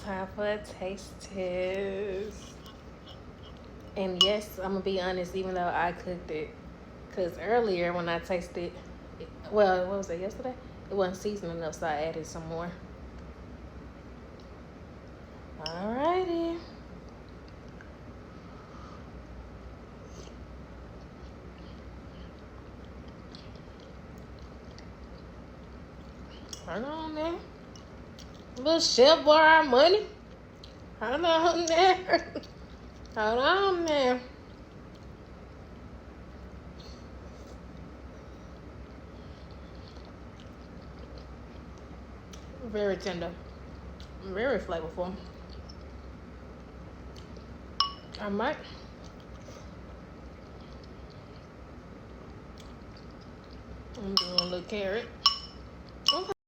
time for a taste test. And yes, I'm gonna be honest, even though I cooked it, because earlier when I tasted, well, what was it, yesterday? It wasn't seasoned enough, so I added some more. Alrighty. Hold on there. Little chef borrow our money. Hold on there. Hold on there. Very tender. Very flavorful. I might. I'm doing a little carrot.